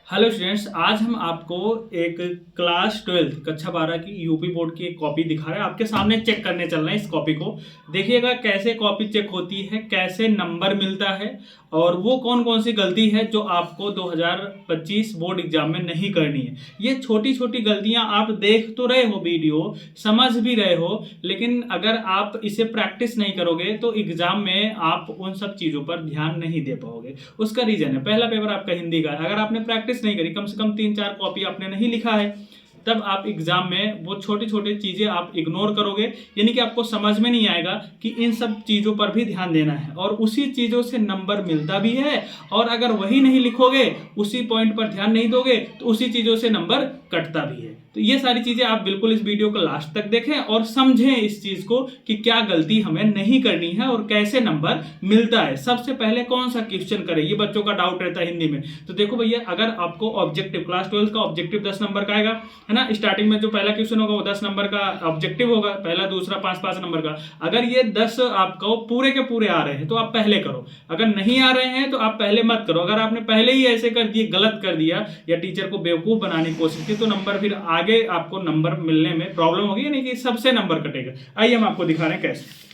Hello students, आज हम आपको एक क्लास 12 कक्षा 12 की यूपी बोर्ड की एक कॉपी दिखा रहे हैं। आपके सामने चेक करने चल रहे हैं। इस कॉपी को देखिएगा कैसे कॉपी चेक होती है, कैसे नंबर मिलता है और वो कौन कौन सी गलती है जो आपको 2025 बोर्ड एग्जाम में नहीं करनी है। ये छोटी छोटी गलतियां आप देख तो रहे हो, वीडियो समझ भी रहे हो, लेकिन अगर आप इसे प्रैक्टिस नहीं करोगे तो एग्जाम में आप उन सब चीज़ों पर ध्यान नहीं दे पाओगे। उसका रीजन है, पहला पेपर आपका हिंदी का, अगर आपने प्रैक्टिस नहीं करी, कम से कम 3-4 कॉपी आपने नहीं लिखा है, तब आप एग्जाम में वो छोटी छोटी चीजें आप इग्नोर करोगे, यानी कि आपको समझ में नहीं आएगा कि इन सब चीजों पर भी ध्यान देना है और उसी चीजों से नंबर मिलता भी है। और अगर वही नहीं लिखोगे, उसी पॉइंट पर ध्यान नहीं दोगे, तो उसी चीजों से नंबर कटता भी है। तो ये सारी चीजें आप बिल्कुल इस वीडियो को लास्ट तक देखें और समझें इस चीज को कि क्या गलती हमें नहीं करनी है और कैसे नंबर मिलता है। सबसे पहले कौन सा क्वेश्चन करें, ये बच्चों का डाउट रहता है हिंदी में। तो देखो भैया, अगर आपको ऑब्जेक्टिव क्लास 12 का ऑब्जेक्टिव 10 नंबर का आएगा, है ना। स्टार्टिंग में जो पहला क्वेश्चन होगा वो 10 नंबर का ऑब्जेक्टिव होगा, पहला दूसरा 5-5 नंबर का। अगर ये 10 आपको पूरे के पूरे आ रहे हैं तो आप पहले करो, अगर नहीं आ रहे हैं तो आप पहले मत करो। अगर आपने पहले ही ऐसे कर दिए, गलत कर दिया या टीचर को बेवकूफ बनाने की कोशिश की, तो नंबर फिर आगे आपको नंबर मिलने में प्रॉब्लम होगी, यानी कि सबसे नंबर कटेगा। आइए हम आपको दिखा रहे हैं कैसे।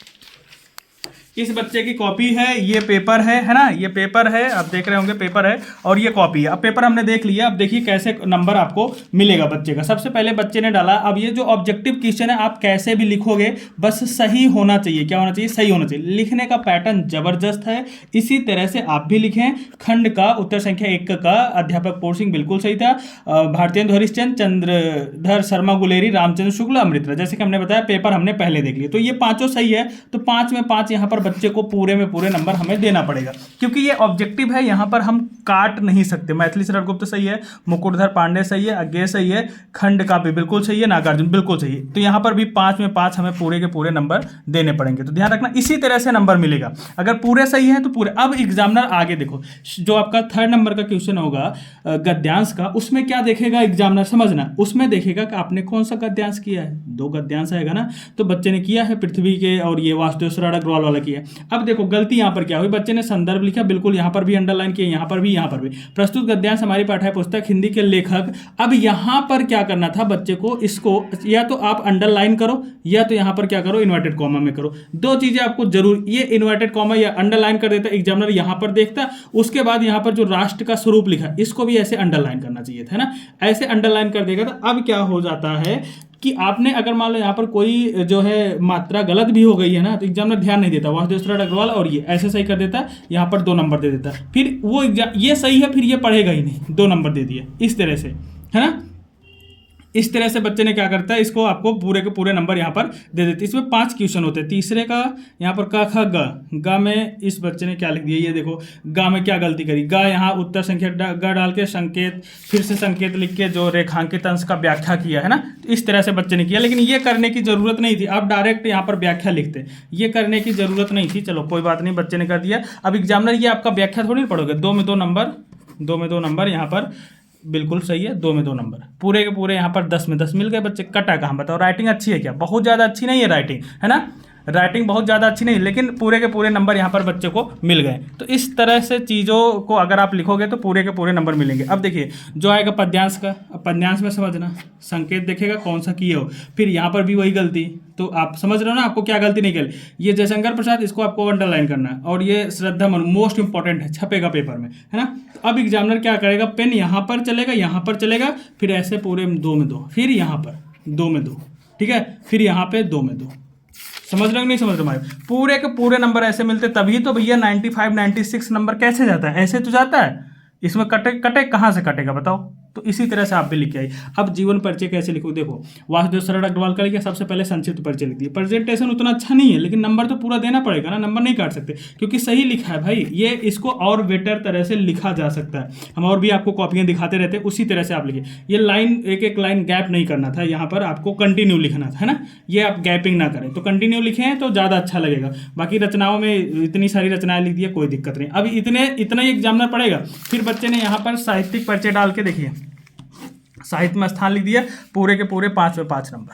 इस बच्चे की कॉपी है, ये पेपर है ना, ये पेपर है, आप देख रहे होंगे पेपर है और ये कॉपी है। अब पेपर हमने देख लिया, अब देखिए कैसे नंबर आपको मिलेगा बच्चे का। सबसे पहले बच्चे ने डाला, अब ये जो ऑब्जेक्टिव क्वेश्चन है आप कैसे भी लिखोगे, बस सही होना चाहिए। क्या होना चाहिए? सही होना चाहिए। लिखने का पैटर्न जबरदस्त है, इसी तरह से आप भी लिखें। खंड का उत्तर संख्या 1 का अध्यापक पोर सिंह बिल्कुल सही था। भारतेंदु हरिश्चंद्र, चंद्रधर शर्मा गुलेरी, रामचंद्र शुक्ल, अमृत राय, जैसे कि हमने बताया पेपर हमने पहले देख लिया। तो ये पांचों सही है, तो 5 में 5 यहाँ पर बच्चे को पूरे में पूरे नंबर हमें देना पड़ेगा, क्योंकि ये ऑब्जेक्टिव है, यहां पर हम काट नहीं सकते। मैथिली शरण गुप्त सही है, मुकुटधर पांडे सही है, अज्ञे सही है, खंड का भी बिल्कुल सही है, नागार्जुन बिल्कुल सही है। तो यहां पर भी 5 में 5 हमें पूरे के पूरे नंबर देने पड़ेंगे। तो ध्यान रखना, इसी तरह से नंबर मिलेगा। अगर पूरे सही है तो पूरे। अब एग्जामिनर आगे देखो, जो आपका 3rd नंबर का क्वेश्चन होगा गद्यांश का, उसमें क्या देखेगा एग्जामिनर, समझना। उसमें देखेगा कि आपने कौन सा गद्यांश किया है। 2 गद्यांश आएगा ना, तो बच्चे ने किया है पृथ्वी के और ये वासुदेव शरण अग्रवाल वाला किया है। अब देखो गलती यहां पर क्या हुई, बच्चे ने संदर्भ लिखा, बिल्कुल यहां पर भी अंडरलाइन किया, यहां पर भी, यहां पर भी। प्रस्तुत गद्यांश हमारी पाठ्य पुस्तक हिंदी के लेखक। अब यहां पर क्या करना था बच्चे को, इसको या तो आप अंडरलाइन करो या तो यहां पर क्या करो, इन्वर्टेड कॉमा में करो। 2 चीजें आपको जरूर, ये इन्वर्टेड कॉमा या अंडरलाइन कर देता एग्जामिनर, यहां पर देखता। उसके बाद यहां पर जो राष्ट्र का स्वरूप लिखा, इसको भी ऐसे अंडरलाइन करना चाहिए था ना, ऐसे अंडरलाइन कर देगा। तो अब क्या हो जाता है कि आपने अगर मान लो यहाँ पर कोई जो है मात्रा गलत भी हो गई है ना, तो एग्जामिनर ध्यान नहीं देता, वासुदेव शरण अग्रवाल और ये ऐसे सही कर देता, यहाँ पर 2 नंबर दे देता। फिर वो ये सही है, फिर ये पढ़ेगा ही नहीं, 2 नंबर दे दिए, इस तरह से, है ना। इस तरह से बच्चे ने क्या करता है, इसको आपको पूरे के पूरे नंबर यहाँ पर दे देते। इसमें 5 क्वेश्चन होते हैं। तीसरे का यहाँ पर क ख ग में इस बच्चे ने क्या लिख दिया, ये देखो ग में क्या गलती करी। ग यहाँ उत्तर संख्या ग डाल के संकेत, फिर से संकेत लिख के जो रेखांकित अंश का व्याख्या किया है ना, तो इस तरह से बच्चे ने किया। लेकिन ये करने की जरूरत नहीं थी, आप डायरेक्ट यहाँ पर व्याख्या लिखते, ये करने की जरूरत नहीं थी। चलो कोई बात नहीं, बच्चे ने कर दिया। अब एग्जामिनर ये आपका व्याख्या थोड़ी ना पढ़ोगे। 2 में 2 नंबर, 2 में 2 नंबर यहाँ पर बिल्कुल सही है, 2 में 2 नंबर पूरे के पूरे। यहाँ पर 10 में 10 मिल गए बच्चे। कटा कहाँ बताओ? राइटिंग अच्छी है क्या? बहुत ज़्यादा अच्छी नहीं है राइटिंग, है ना, राइटिंग बहुत ज़्यादा अच्छी नहीं, लेकिन पूरे के पूरे नंबर यहाँ पर बच्चे को मिल गए। तो इस तरह से चीज़ों को अगर आप लिखोगे तो पूरे के पूरे नंबर मिलेंगे। अब देखिए जो आएगा पद्यांश का, अब पद्यांश में समझना, संकेत देखेगा कौन सा किए हो, फिर यहाँ पर भी वही गलती। तो आप समझ रहे हो ना, आपको क्या गलती नहीं करी। ये जयशंकर प्रसाद, इसको आपको अंडरलाइन करना है, और ये श्रद्धा मनु मोस्ट इंपॉर्टेंट है, छपेगा पेपर में, है ना। तो अब एग्जामिनर क्या करेगा, पेन यहाँ पर चलेगा, यहाँ पर चलेगा, फिर ऐसे पूरे 2 में 2, फिर यहाँ पर 2 में 2, ठीक है, फिर यहाँ पे 2 में 2। समझ रहे हो नहीं समझ रहे भाई? पूरे के पूरे नंबर ऐसे मिलते, तभी तो भैया 95 96 नंबर कैसे जाता है, ऐसे तो जाता है। इसमें कटे कटे कहाँ से कटेगा बताओ? तो इसी तरह से आप भी लिख के आइए। अब जीवन परिचय कैसे लिखो, देखो वासुदेव शरण अग्रवाल का लिखा, सबसे पहले संक्षिप्त परिचय लिख दिया। प्रेजेंटेशन उतना अच्छा नहीं है, लेकिन नंबर तो पूरा देना पड़ेगा ना, नंबर नहीं काट सकते क्योंकि सही लिखा है भाई। ये इसको और बेटर तरह से लिखा जा सकता है, हम और भी आपको कॉपियां दिखाते रहते हैं, उसी तरह से आप लिखिए। ये लाइन एक एक लाइन गैप नहीं करना था, यहाँ पर आपको कंटिन्यू लिखना था, है ना। ये आप गैपिंग ना करें, तो कंटिन्यू लिखें तो ज़्यादा अच्छा लगेगा। बाकी रचनाओं में इतनी सारी रचनाएं लिख दी, कोई दिक्कत नहीं। अभी इतना ही एग्जामिनर पड़ेगा। फिर बच्चे ने यहाँ पर साहित्यिक परिचय डाल के देखिए, साहित्य में स्थान लिख दिया, पूरे के पूरे 5 में 5 नंबर।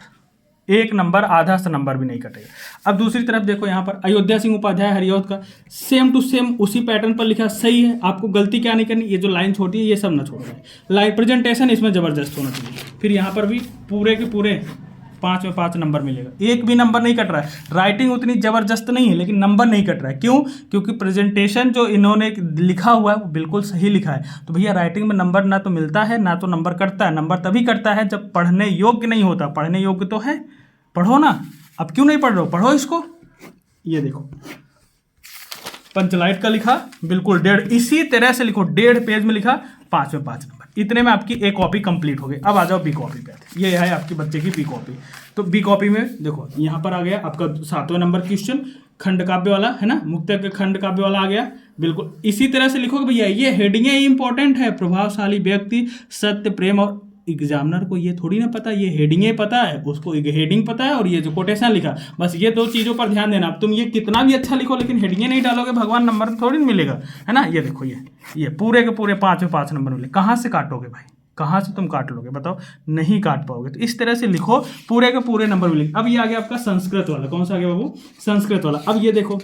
एक नंबर, आधा सा नंबर भी नहीं कटेगा। अब दूसरी तरफ देखो यहाँ पर अयोध्या सिंह उपाध्याय हरिऔध का, सेम टू सेम उसी पैटर्न पर लिखा, सही है। आपको गलती क्या नहीं करनी, ये जो लाइन छोटी है ये सब ना छोड़ दें, लाइन प्रेजेंटेशन इसमें जबरदस्त होना चाहिए। फिर यहाँ पर भी पूरे के पूरे 5 में 5 नंबर मिलेगा, एक भी नंबर नहीं कट रहा है। राइटिंग उतनी जबरदस्त नहीं है लेकिन नंबर नहीं कट रहा है, क्यों? क्योंकि प्रेजेंटेशन जो इन्होंने लिखा हुआ है वो बिल्कुल सही लिखा है। तो भैया राइटिंग में नंबर ना तो मिलता है ना तो नंबर कटता है। नंबर तभी कटता है जब पढ़ने योग्य नहीं होता। पढ़ने योग्य तो है, पढ़ो ना। अब क्यों नहीं पढ़ रहे हो, पढ़ो इसको। ये देखो पंचलाइट का लिखा बिल्कुल 1.5, इसी तरह से लिखो, 1.5 पेज में लिखा, 5 में 5 नंबर। इतने में आपकी एक कॉपी कंप्लीट हो गई। अब आ जाओ बी कॉपी पे। ये है आपकी बच्चे की बी कॉपी। तो बी कॉपी में देखो यहाँ पर आ गया आपका 7वें नंबर क्वेश्चन, खंड काव्य वाला है ना, मुक्तक के खंड काव्य वाला आ गया। बिल्कुल इसी तरह से लिखोगे भैया। ये हेडिंगें इंपॉर्टेंट है, प्रभावशाली व्यक्ति, सत्य, प्रेम। और एग्जामिनर को ये थोड़ी ना पता, ये हेडिंगें पता है, उसको हेडिंग पता है और ये जो कोटेशन लिखा, बस ये 2 चीज़ों पर ध्यान देना। अब तुम ये कितना भी अच्छा लिखो लेकिन हेडिंगें नहीं डालोगे, भगवान नंबर थोड़ी ना मिलेगा, है ना। ये देखो ये पूरे के पूरे 5 में 5 नंबर मिले। कहाँ से काटोगे भाई, कहाँ से तुम काट लोगे बताओ? नहीं काट पाओगे। तो इस तरह से लिखो, पूरे के पूरे नंबर मिलेंगे। अब ये आ गया आपका संस्कृत वाला। कौन सा आ गया बाबू? संस्कृत वाला। अब ये देखो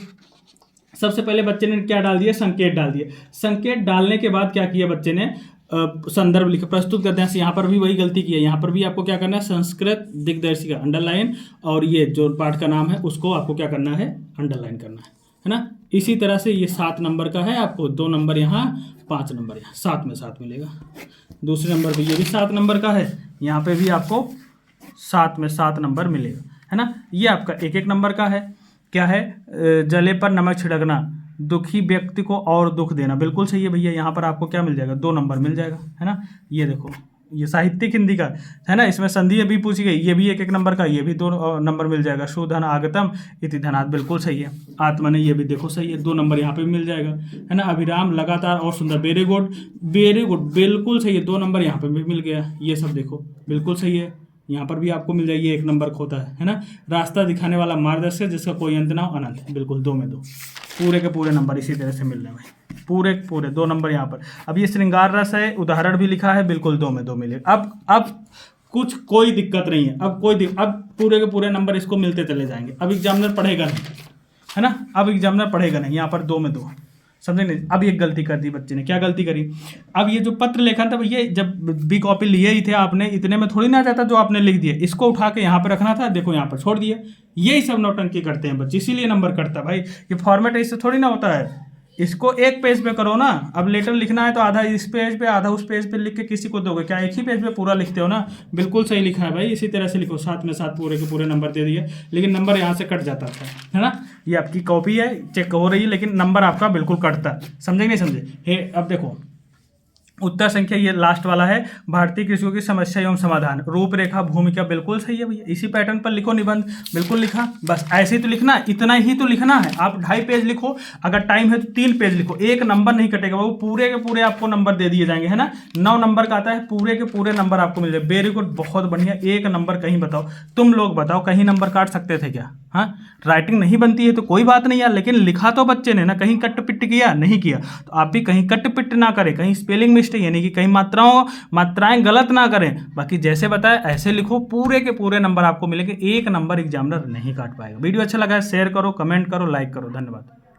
सबसे पहले बच्चे ने क्या डाल दिया, संकेत डाल दिए। संकेत डालने के बाद क्या किया बच्चे ने, संदर्भ लिखा, प्रस्तुत करते हैं। यहाँ पर भी वही गलती की है। यहाँ पर भी आपको क्या करना है, संस्कृत दिग्दर्शिका अंडरलाइन, और ये जो पाठ का नाम है उसको आपको क्या करना है, अंडरलाइन करना है ना। इसी तरह से ये 7 नंबर का है, आपको 2 नंबर यहाँ, 5 नंबर यहाँ, 7 में 7 मिलेगा। दूसरे नंबर पे ये भी 7 नंबर का है, यहाँ पे भी आपको 7 में 7 नंबर मिलेगा, है ना। ये आपका 1-1 नंबर का है। क्या है, जले पर नमक छिड़कना, दुखी व्यक्ति को और दुख देना, बिल्कुल सही है भैया। यहाँ पर आपको क्या मिल जाएगा, 2 नंबर मिल जाएगा, है ना। ये देखो ये साहित्यिक हिंदी का है ना, इसमें संधि भी पूछी गई, ये भी 1-1 नंबर का, ये भी 2 नंबर मिल जाएगा। शुधन आगतम इति धनात्, बिल्कुल सही है। आत्मा ने, ये भी देखो सही है, 2 नंबर यहाँ पे भी मिल जाएगा, है ना। अभिराम, लगातार और सुंदर, वेरी गुड, वेरी गुड, बिल्कुल सही है, 2 नंबर यहाँ पे भी मिल गया। ये सब देखो बिल्कुल सही है, यहाँ पर भी आपको मिल जाएगी, 1 नंबर खोता है ना। रास्ता दिखाने वाला मार्गदर्शक जिसका कोई अंत ना हो, अनंत, बिल्कुल 2 में 2। पूरे के पूरे नंबर इसी तरह से मिल रहे हैं, पूरे पूरे 2 नंबर यहाँ पर। अब ये श्रृंगार रस है, उदाहरण भी लिखा है, बिल्कुल 2 में 2 मिले। अब कुछ कोई दिक्कत नहीं है, अब पूरे के पूरे नंबर इसको मिलते चले जाएंगे। अब एग्जामिनर पढ़ेगा नहीं, है ना, अब एग्जामिनर पढ़ेगा नहीं। यहाँ पर 2 में 2, समझे नहीं। अब ये गलती कर दी बच्चे ने, क्या गलती करी, अब ये जो पत्र लेखन था भैया, जब बी कॉपी लिए ही थे आपने, इतने में थोड़ी ना जाता जो आपने लिख दिया, इसको उठा के यहाँ पर रखना था, देखो यहाँ पर छोड़ दिया। यही सब नौटंकी करते हैं बच्चे, इसीलिए नंबर कटता है भाई। ये फॉर्मेट इससे थोड़ी ना होता है, इसको एक पेज पे करो ना। अब लेटर लिखना है तो आधा इस पेज पे आधा उस पेज पे लिख के किसी को दोगे क्या, एक ही पेज पे पूरा लिखते हो ना। बिल्कुल सही लिखा है भाई, इसी तरह से लिखो। 7 में 7 पूरे के पूरे नंबर दे दिए, लेकिन नंबर यहाँ से कट जाता था, है ना। ये आपकी कॉपी है, चेक हो रही है, लेकिन नंबर आपका बिल्कुल कटता है। समझे नहीं समझे। अब देखो उत्तर संख्या, ये लास्ट वाला है, भारतीय कृषियों की समस्या एवं समाधान, रूपरेखा, भूमिका, बिल्कुल सही है भैया। इसी पैटर्न पर लिखो निबंध, बिल्कुल लिखा। बस ऐसे ही तो लिखना, इतना ही तो लिखना है। आप 2.5 पेज लिखो, अगर टाइम है तो 3 पेज लिखो, 1 नंबर नहीं कटेगा, वो पूरे के पूरे आपको नंबर दे दिए जाएंगे, है ना। 9 नंबर का आता है, पूरे के पूरे नंबर आपको मिल जाए। वेरी गुड, बहुत बढ़िया। 1 नंबर कहीं बताओ, तुम लोग बताओ, कहीं नंबर काट सकते थे क्या? हाँ, राइटिंग नहीं बनती है तो कोई बात नहीं यार, लेकिन लिखा तो बच्चे ने ना, कहीं कट पिट किया नहीं किया। तो आप भी कहीं कट पिट ना करें, कहीं स्पेलिंग मिस्टेक यानी कि कहीं मात्राएं गलत ना करें। बाकी जैसे बताया ऐसे लिखो, पूरे के पूरे नंबर आपको मिलेंगे। 1 नंबर एग्जामिनर नहीं काट पाएगा। वीडियो अच्छा लगा है शेयर करो, कमेंट करो, लाइक करो। धन्यवाद।